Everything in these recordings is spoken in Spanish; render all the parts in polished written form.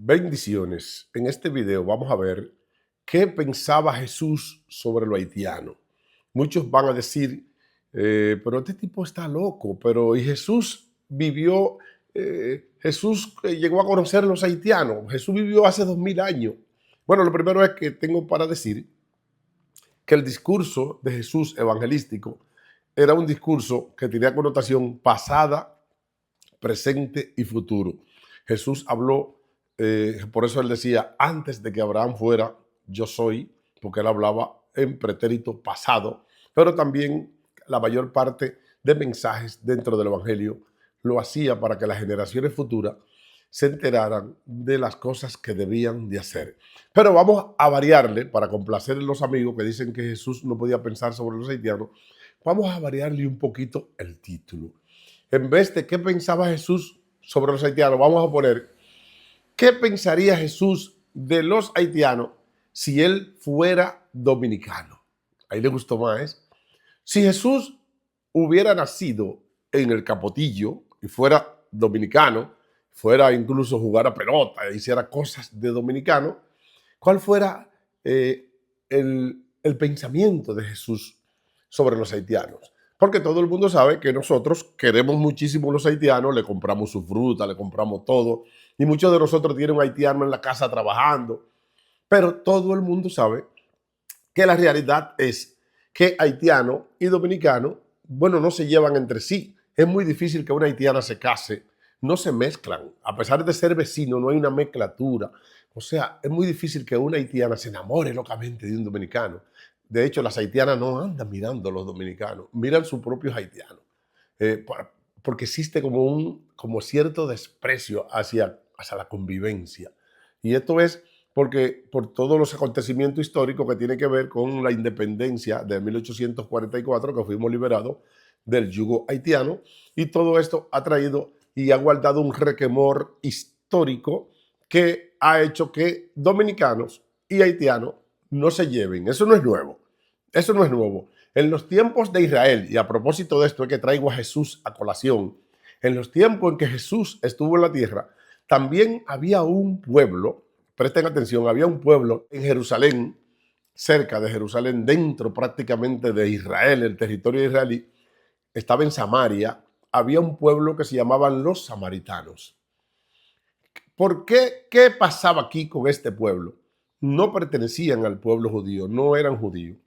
Bendiciones. En este video vamos a ver qué pensaba Jesús sobre lo haitiano. Muchos van a decir, pero este tipo está loco, pero ¿y Jesús vivió, Jesús llegó a conocer a los haitianos? Jesús vivió hace 2000 años. Bueno, lo primero es que tengo para decir que el discurso de Jesús evangelístico era un discurso que tenía connotación pasada, presente y futuro. Jesús habló, por eso él decía, antes de que Abraham fuera, yo soy, porque él hablaba en pretérito pasado, pero también la mayor parte de mensajes dentro del Evangelio lo hacía para que las generaciones futuras se enteraran de las cosas que debían de hacer. Pero vamos a variarle, para complacer a los amigos que dicen que Jesús no podía pensar sobre los haitianos, vamos a variarle un poquito el título. En vez de qué pensaba Jesús sobre los haitianos, vamos a poner qué pensaría Jesús de los haitianos si él fuera dominicano. Ahí le gustó más. Si Jesús hubiera nacido en el Capotillo y fuera dominicano, fuera incluso jugar a pelota e hiciera cosas de dominicano, ¿cuál fuera el pensamiento de Jesús sobre los haitianos? Porque todo el mundo sabe que nosotros queremos muchísimo a los haitianos, le compramos su fruta, le compramos todo, y muchos de nosotros tienen un haitiano en la casa trabajando, pero todo el mundo sabe que la realidad es que haitiano y dominicano, bueno, no se llevan entre sí. Es muy difícil que una haitiana se case, no se mezclan. A pesar de ser vecinos, no hay una mezclatura. O sea, es muy difícil que una haitiana se enamore locamente de un dominicano. De hecho, las haitianas no andan mirando a los dominicanos, miran sus propios haitianos. Porque existe como cierto desprecio hacia la convivencia. Y esto es porque por todos los acontecimientos históricos que tienen que ver con la independencia de 1844, que fuimos liberados del yugo haitiano, y todo esto ha traído y ha guardado un requemor histórico que ha hecho que dominicanos y haitianos no se lleven. Eso no es nuevo. Eso no es nuevo. En los tiempos de Israel, y a propósito de esto es que traigo a Jesús a colación, en los tiempos en que Jesús estuvo en la tierra, también había un pueblo, presten atención, había un pueblo en Jerusalén, cerca de Jerusalén, dentro prácticamente de Israel, el territorio israelí, estaba en Samaria, había un pueblo que se llamaban los samaritanos. ¿Por qué? ¿Qué pasaba aquí con este pueblo? No pertenecían al pueblo judío, no eran judíos.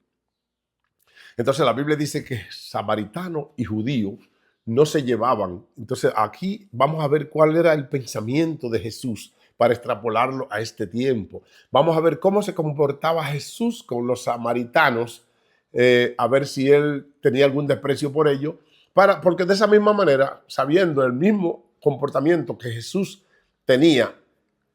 Entonces la Biblia dice que samaritano y judío no se llevaban. Entonces aquí vamos a ver cuál era el pensamiento de Jesús para extrapolarlo a este tiempo. Vamos a ver cómo se comportaba Jesús con los samaritanos, a ver si él tenía algún desprecio por ellos, porque de esa misma manera, sabiendo el mismo comportamiento que Jesús tenía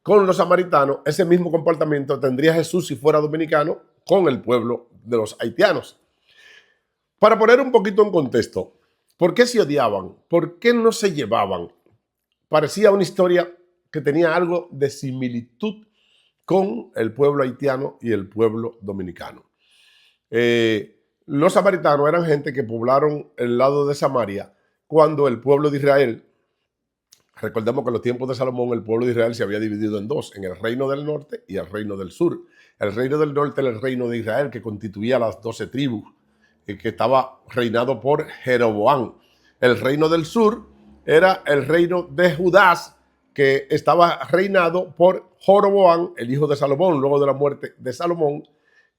con los samaritanos, ese mismo comportamiento tendría Jesús si fuera dominicano con el pueblo de los haitianos. Para poner un poquito en contexto, ¿por qué se odiaban? ¿Por qué no se llevaban? Parecía una historia que tenía algo de similitud con el pueblo haitiano y el pueblo dominicano. Los samaritanos eran gente que poblaron el lado de Samaria cuando el pueblo de Israel, recordemos que en los tiempos de Salomón el pueblo de Israel se había dividido en dos, en el reino del norte y el reino del sur. El reino del norte era el reino de Israel, que constituía las 12 tribus, que estaba reinado por Jeroboam. El reino del sur era el reino de Judá, que estaba reinado por Joroboam, el hijo de Salomón, luego de la muerte de Salomón,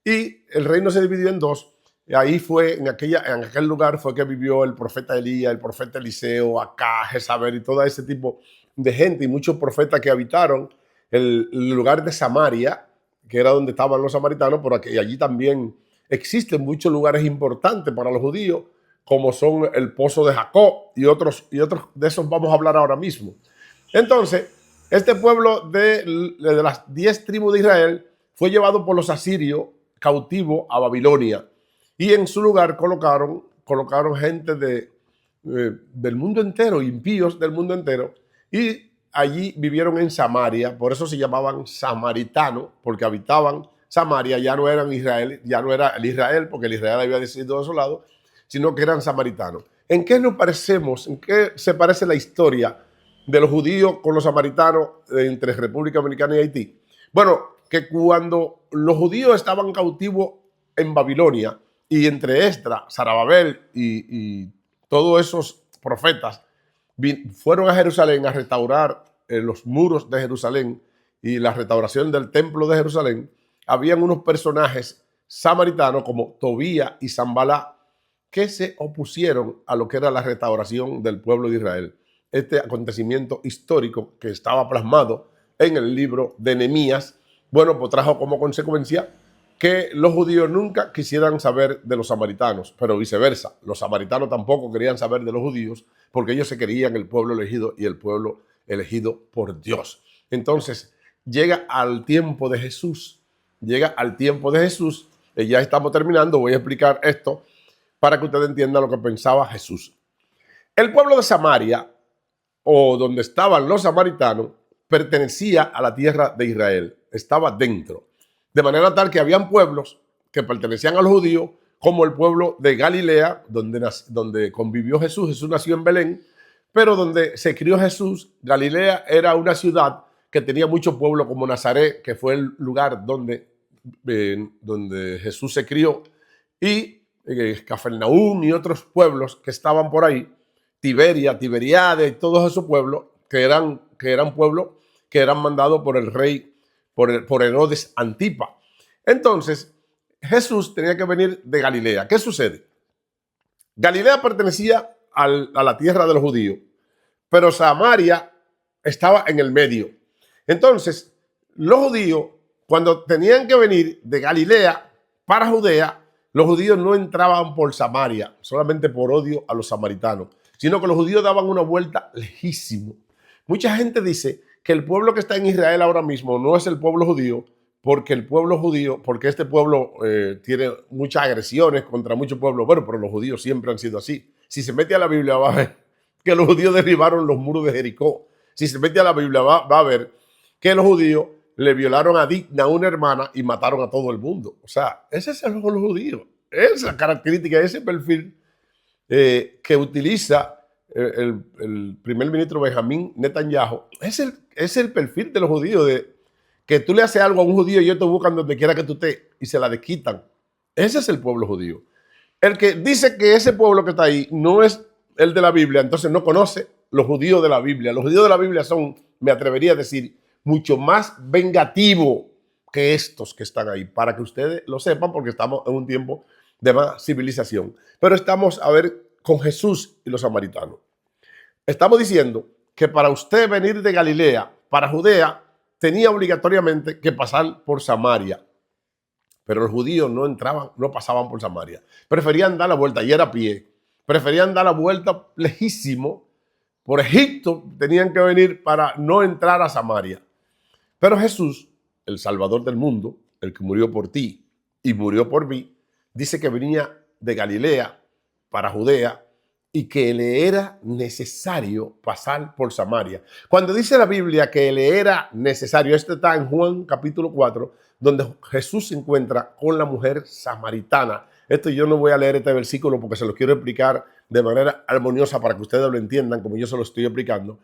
y el reino se dividió en dos. Y ahí fue, en aquel lugar fue que vivió el profeta Elías, el profeta Eliseo, Acá, Jezabel y todo ese tipo de gente y muchos profetas que habitaron el lugar de Samaria, que era donde estaban los samaritanos, pero allí también existen muchos lugares importantes para los judíos, como son el Pozo de Jacob y otros de esos vamos a hablar ahora mismo. Entonces, este pueblo de las 10 tribus de Israel fue llevado por los asirios cautivo a Babilonia y en su lugar colocaron gente del mundo entero, impíos del mundo entero, y allí vivieron en Samaria, por eso se llamaban samaritanos, porque habitaban Samaria, ya no eran Israel, ya no era el Israel, porque el Israel había sido desolado, sino que eran samaritanos. ¿En qué nos parecemos? ¿En qué se parece la historia de los judíos con los samaritanos entre República Dominicana y Haití? Bueno, que cuando los judíos estaban cautivos en Babilonia, y entre Esdras, Zorobabel y todos esos profetas fueron a Jerusalén a restaurar los muros de Jerusalén y la restauración del templo de Jerusalén, habían unos personajes samaritanos como Tobía y Zambalá que se opusieron a lo que era la restauración del pueblo de Israel. Este acontecimiento histórico que estaba plasmado en el libro de Nehemías, bueno, pues trajo como consecuencia que los judíos nunca quisieran saber de los samaritanos, pero viceversa. Los samaritanos tampoco querían saber de los judíos porque ellos se querían el pueblo elegido y el pueblo elegido por Dios. Entonces, llega al tiempo de Jesús. Ya estamos terminando, voy a explicar esto para que ustedes entiendan lo que pensaba Jesús. El pueblo de Samaria, o donde estaban los samaritanos, pertenecía a la tierra de Israel, estaba dentro. De manera tal que habían pueblos que pertenecían a los judíos, como el pueblo de Galilea, donde convivió Jesús. Jesús nació en Belén, pero donde se crió Jesús, Galilea era una ciudad que tenía mucho pueblo, como Nazaret, que fue el lugar donde Jesús se crió, y Cafarnaúm y otros pueblos que estaban por ahí, Tiberia, Tiberiade, todos esos pueblos que eran pueblos que eran mandados por el rey, por Herodes Antipa. Entonces, Jesús tenía que venir de Galilea. ¿Qué sucede? Galilea pertenecía a la tierra de los judíos, pero Samaria estaba en el medio. Entonces, los judíos, cuando tenían que venir de Galilea para Judea, los judíos no entraban por Samaria, solamente por odio a los samaritanos, sino que los judíos daban una vuelta lejísimo. Mucha gente dice que el pueblo que está en Israel ahora mismo no es el pueblo judío, porque este pueblo tiene muchas agresiones contra muchos pueblos. Bueno, pero los judíos siempre han sido así. Si se mete a la Biblia va a ver que los judíos derribaron los muros de Jericó. Si se mete a la Biblia va a ver que los judíos le violaron a Digna, una hermana, y mataron a todo el mundo. O sea, ese es el los judíos. Esa característica, ese perfil que utiliza el primer ministro Benjamín Netanyahu, es el perfil de los judíos, de que tú le haces algo a un judío y ellos te buscan donde quiera que tú estés y se la desquitan. Ese es el pueblo judío. El que dice que ese pueblo que está ahí no es el de la Biblia, entonces no conoce los judíos de la Biblia. Los judíos de la Biblia son, me atrevería a decir, mucho más vengativos que estos que están ahí, para que ustedes lo sepan, porque estamos en un tiempo de más civilización. Pero estamos a ver con Jesús y los samaritanos. Estamos diciendo que para usted venir de Galilea para Judea tenía obligatoriamente que pasar por Samaria. Pero los judíos no entraban, no pasaban por Samaria. Preferían dar la vuelta, y era a pie. Preferían dar la vuelta lejísimo. Por Egipto tenían que venir para no entrar a Samaria. Pero Jesús, el Salvador del mundo, el que murió por ti y murió por mí, dice que venía de Galilea para Judea y que le era necesario pasar por Samaria. Cuando dice la Biblia que le era necesario, esto está en Juan capítulo 4, donde Jesús se encuentra con la mujer samaritana. Esto yo no voy a leer este versículo porque se lo quiero explicar de manera armoniosa para que ustedes lo entiendan como yo se lo estoy explicando.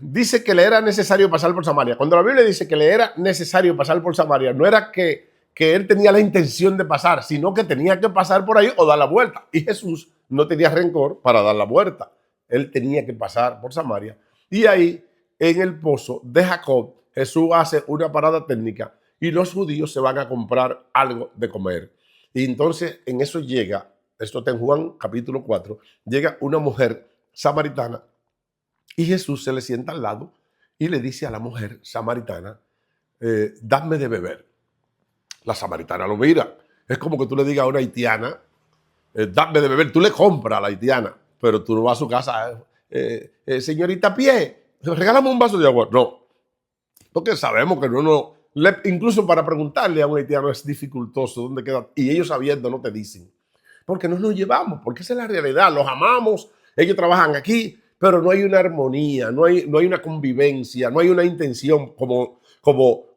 Dice que le era necesario pasar por Samaria. Cuando la Biblia dice que le era necesario pasar por Samaria, no era que él tenía la intención de pasar, sino que tenía que pasar por ahí o dar la vuelta. Y Jesús no tenía rencor para dar la vuelta. Él tenía que pasar por Samaria. Y ahí, en el pozo de Jacob, Jesús hace una parada técnica y los judíos se van a comprar algo de comer. Y entonces en eso llega, esto está en Juan capítulo 4, llega una mujer samaritana y Jesús se le sienta al lado y le dice a la mujer samaritana, dame de beber. La samaritana lo mira. Es como que tú le digas a una haitiana, dame de beber. Tú le compras a la haitiana, pero tú no vas a su casa, señorita Pie, regálame un vaso de agua. No, porque sabemos que incluso para preguntarle a un haitiano es dificultoso dónde queda. Y ellos sabiendo no te dicen. Porque no nos llevamos, porque esa es la realidad. Los amamos, ellos trabajan aquí, pero no hay una armonía, no hay una convivencia, no hay una intención como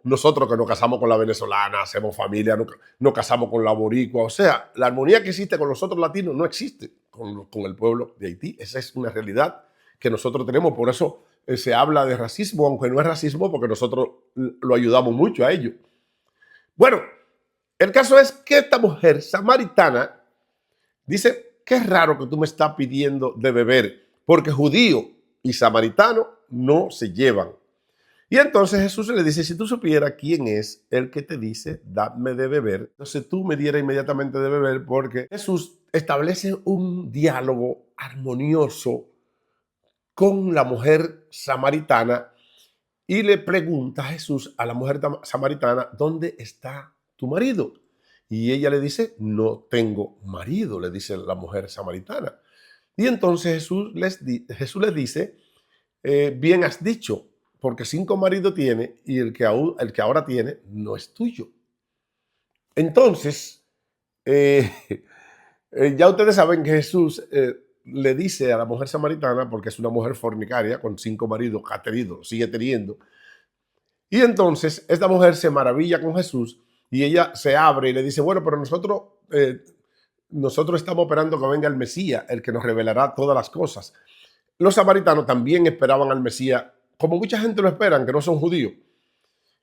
nosotros que nos casamos con la venezolana, hacemos familia, nos casamos con la boricua. O sea, la armonía que existe con los otros latinos no existe con el pueblo de Haití. Esa es una realidad que nosotros tenemos. Por eso se habla de racismo, aunque no es racismo, porque nosotros lo ayudamos mucho a ello. Bueno, el caso es que esta mujer samaritana dice, qué raro que tú me estás pidiendo de beber, porque judío y samaritano no se llevan. Y entonces Jesús le dice, si tú supieras quién es el que te dice, dame de beber, entonces tú me dieras inmediatamente de beber, porque Jesús establece un diálogo armonioso con la mujer samaritana y le pregunta a Jesús a la mujer samaritana, ¿dónde está tu marido? Y ella le dice, no tengo marido, le dice la mujer samaritana. Y entonces Jesús les dice, bien has dicho, porque 5 maridos tiene y el que ahora tiene no es tuyo. Entonces, eh, ya ustedes saben que Jesús le dice a la mujer samaritana, porque es una mujer fornicaria con 5 maridos que ha tenido, sigue teniendo. Y entonces esta mujer se maravilla con Jesús y ella se abre y le dice, bueno, pero nosotros estamos esperando que venga el Mesías, el que nos revelará todas las cosas. Los samaritanos también esperaban al Mesías, como mucha gente lo esperan, que no son judíos.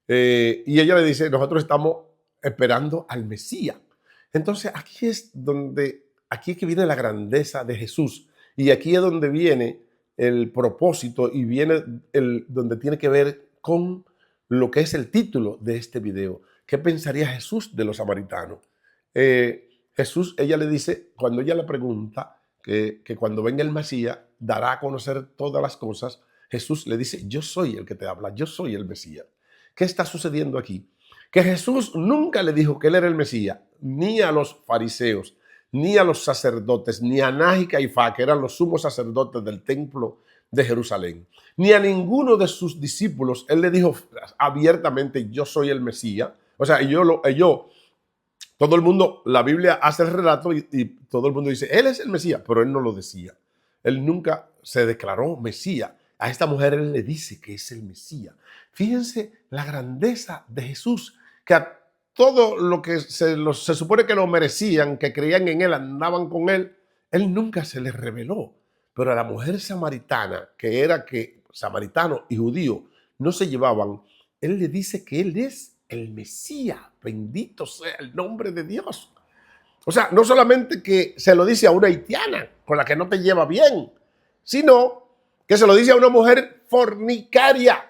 Y ella le dice, nosotros estamos esperando al Mesías. Entonces aquí es que viene la grandeza de Jesús. Y aquí es donde viene el propósito y viene donde tiene que ver con lo que es el título de este video. ¿Qué pensaría Jesús de los samaritanos? Jesús, ella le dice, cuando ella le pregunta que cuando venga el Mesías dará a conocer todas las cosas, Jesús le dice, yo soy el que te habla, yo soy el Mesías. ¿Qué está sucediendo aquí? Que Jesús nunca le dijo que él era el Mesías, ni a los fariseos, ni a los sacerdotes, ni a Anás y Caifás, que eran los sumos sacerdotes del templo de Jerusalén, ni a ninguno de sus discípulos. Él le dijo abiertamente, yo soy el Mesías. O sea, todo el mundo, la Biblia hace el relato y todo el mundo dice, él es el Mesías, pero él no lo decía. Él nunca se declaró Mesías. A esta mujer él le dice que es el Mesías. Fíjense la grandeza de Jesús, que a todo lo que se supone que lo merecían, que creían en él, andaban con él, él nunca se les reveló. Pero a la mujer samaritana, que era que samaritano y judío no se llevaban, él le dice que él es el Mesías. Bendito sea el nombre de Dios. O sea, no solamente que se lo dice a una haitiana con la que no te lleva bien, sino que se lo dice a una mujer fornicaria.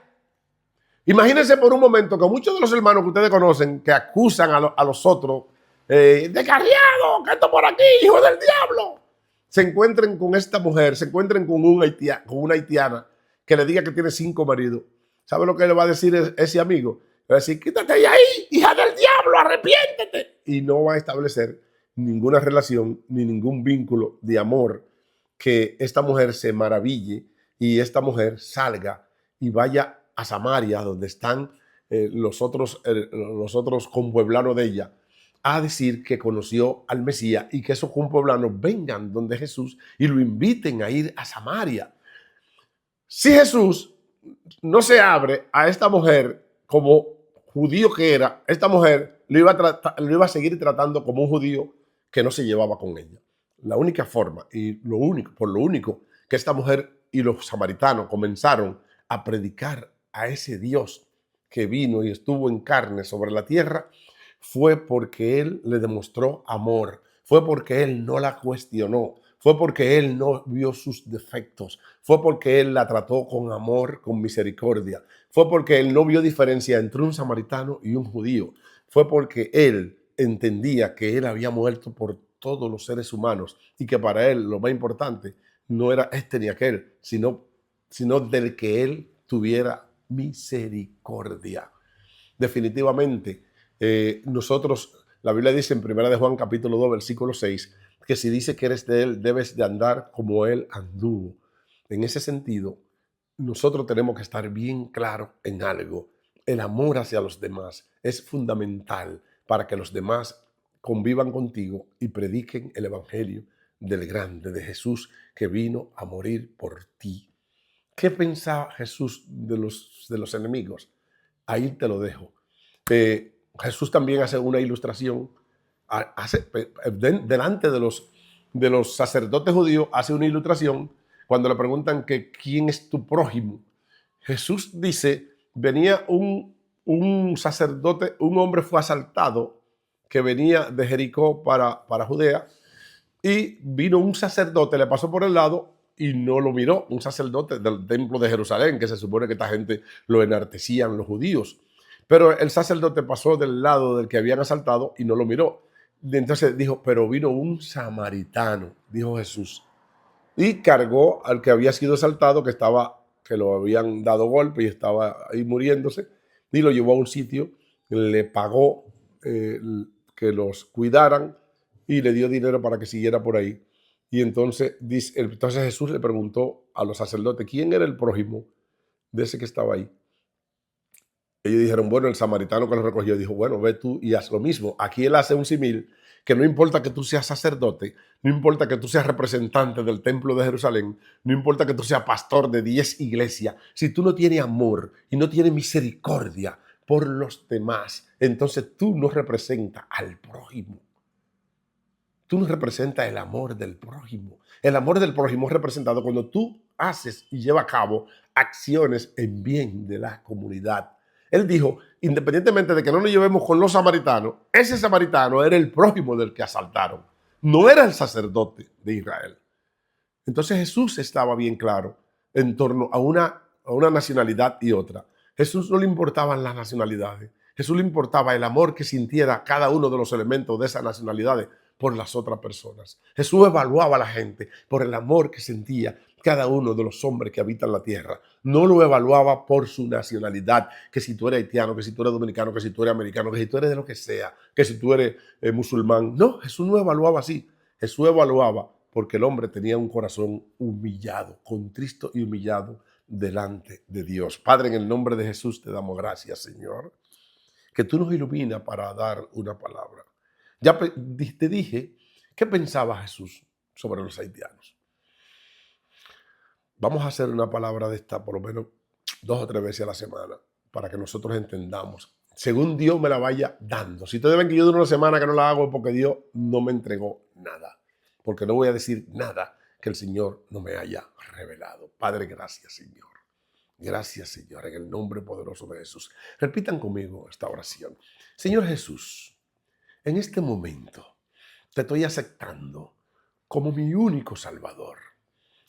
Imagínense por un momento que muchos de los hermanos que ustedes conocen que acusan a los otros de carriado, que esto por aquí, hijo del diablo, se encuentren con esta mujer, se encuentren con una haitiana que le diga que tiene 5 maridos. ¿Sabe lo que le va a decir ese amigo? Le va a decir, quítate de ahí, hija del diablo, arrepiéntete. Y no va a establecer ninguna relación ni ningún vínculo de amor, que esta mujer se maraville y esta mujer salga y vaya a Samaria, donde están los otros compueblanos de ella, a decir que conoció al Mesías y que esos compueblanos vengan donde Jesús y lo inviten a ir a Samaria. Si Jesús no se abre a esta mujer como judío que era, esta mujer lo iba a seguir tratando como un judío que no se llevaba con ella. La única forma y por lo único que esta mujer y los samaritanos comenzaron a predicar a ese Dios que vino y estuvo en carne sobre la tierra fue porque él le demostró amor, fue porque él no la cuestionó, fue porque él no vio sus defectos, fue porque él la trató con amor, con misericordia, fue porque él no vio diferencia entre un samaritano y un judío, fue porque él entendía que él había muerto por todos los seres humanos y que para él lo más importante no era este ni aquel, sino del que él tuviera misericordia. Definitivamente, la Biblia dice en 1 de Juan capítulo 2, versículo 6, que si dice que eres de él, debes de andar como él anduvo. En ese sentido, nosotros tenemos que estar bien claros en algo. El amor hacia los demás es fundamental para que los demás convivan contigo y prediquen el evangelio del grande, de Jesús, que vino a morir por ti. ¿Qué pensaba Jesús de los enemigos? Ahí te lo dejo. Jesús también hace una ilustración, delante de los sacerdotes judíos, hace una ilustración cuando le preguntan que quién es tu prójimo, Jesús dice, venía un sacerdote, un hombre fue asaltado que venía de Jericó para Judea, y vino un sacerdote, le pasó por el lado y no lo miró, un sacerdote del templo de Jerusalén, que se supone que esta gente lo enartecían los judíos. Pero el sacerdote pasó del lado del que habían asaltado y no lo miró. Entonces dijo, pero vino un samaritano, dijo Jesús, y cargó al que había sido asaltado, que lo habían dado golpe y estaba ahí muriéndose, y lo llevó a un sitio, le pagó eh, que los cuidaran y le dio dinero para que siguiera por ahí. Y entonces Jesús le preguntó a los sacerdotes quién era el prójimo de ese que estaba ahí. Ellos dijeron, bueno, el samaritano que lo recogió dijo, bueno, ve tú y haz lo mismo. Aquí él hace un símil que no importa que tú seas sacerdote, no importa que tú seas representante del templo de Jerusalén, no importa que tú seas pastor de 10 iglesias, si tú no tienes amor y no tienes misericordia por los demás, entonces tú no representas al prójimo. Tú no representas el amor del prójimo. El amor del prójimo es representado cuando tú haces y llevas a cabo acciones en bien de la comunidad. Él dijo, independientemente de que no nos llevemos con los samaritanos, ese samaritano era el prójimo del que asaltaron. No era el sacerdote de Israel. Entonces Jesús estaba bien claro en torno a una nacionalidad y otra. Jesús no le importaban las nacionalidades. Jesús le importaba el amor que sintiera cada uno de los elementos de esas nacionalidades por las otras personas. Jesús evaluaba a la gente por el amor que sentía cada uno de los hombres que habitan la tierra. No lo evaluaba por su nacionalidad, que si tú eres haitiano, que si tú eres dominicano, que si tú eres americano, que si tú eres de lo que sea, que si tú eres musulmán. No, Jesús no evaluaba así. Jesús evaluaba porque el hombre tenía un corazón humillado, contristo y humillado delante de Dios. Padre, en el nombre de Jesús te damos gracias, Señor, que tú nos iluminas para dar una palabra. Ya te dije, ¿qué pensaba Jesús sobre los haitianos? Vamos a hacer una palabra de esta por lo menos 2 o 3 veces a la semana para que nosotros entendamos, según Dios me la vaya dando. Si ustedes ven que yo duro una semana que no la hago es porque Dios no me entregó nada, porque no voy a decir nada que el Señor no me haya revelado. Padre, gracias, Señor. Gracias, Señor, en el nombre poderoso de Jesús. Repitan conmigo esta oración. Señor Jesús, en este momento te estoy aceptando como mi único Salvador.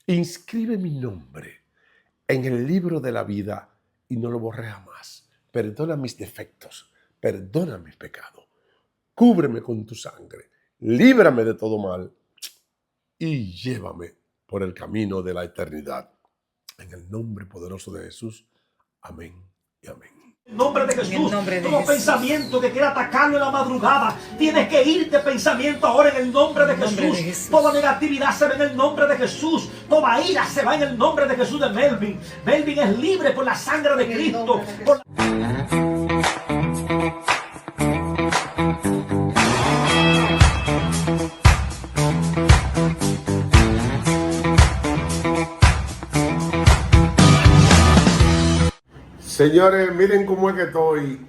Inscribe mi nombre en el libro de la vida y no lo borré jamás. Perdona mis defectos, perdona mis pecados, cúbreme con tu sangre, líbrame de todo mal y llévame por el camino de la eternidad. En el nombre poderoso de Jesús. Amén y amén. En el nombre de Jesús, todo pensamiento que quiera atacarlo en la madrugada, tienes que irte pensamiento ahora en el nombre de Jesús. Toda negatividad se va en el nombre de Jesús. Toda ira se va en el nombre de Jesús de Melvin. Melvin es libre por la sangre de Cristo. Señores, miren cómo es que estoy.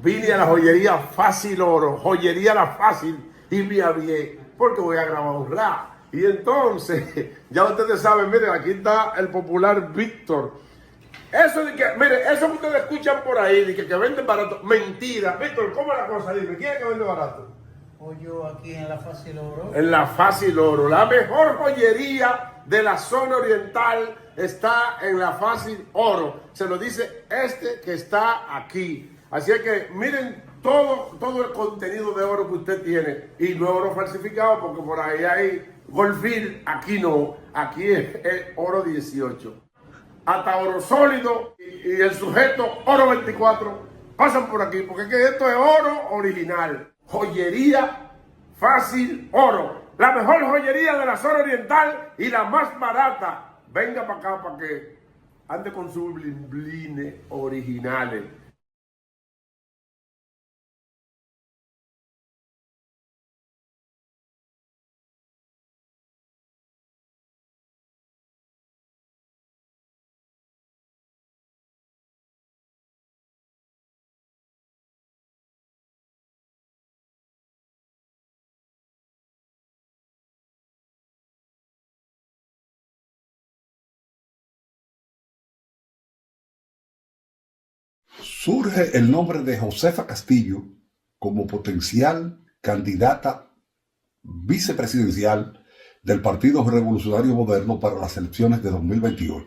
Vine a la joyería Fácil Oro, joyería La Fácil, y me avié porque voy a grabar un rap. Y entonces, ya ustedes saben, miren, aquí está el popular Víctor. Eso de que, miren, eso que ustedes escuchan por ahí, de que venden barato, mentira. Víctor, ¿cómo es la cosa? Dime, ¿quién es que vende barato? Yo aquí en la Fácil Oro. En la Fácil Oro, la mejor joyería de la zona oriental está en la Fácil Oro. Se lo dice este que está aquí. Así es que miren todo el contenido de oro que usted tiene. Y no oro falsificado, porque por ahí hay Goldfield. Aquí no, aquí es oro 18. Hasta oro sólido y el sujeto oro 24 pasan por aquí, porque es que esto es oro original. Joyería Fácil Oro, la mejor joyería de la zona oriental y la más barata. Venga para acá para que ande con sus blines originales. surge el nombre de Josefa Castillo como potencial candidata vicepresidencial del Partido Revolucionario Moderno para las elecciones de 2028.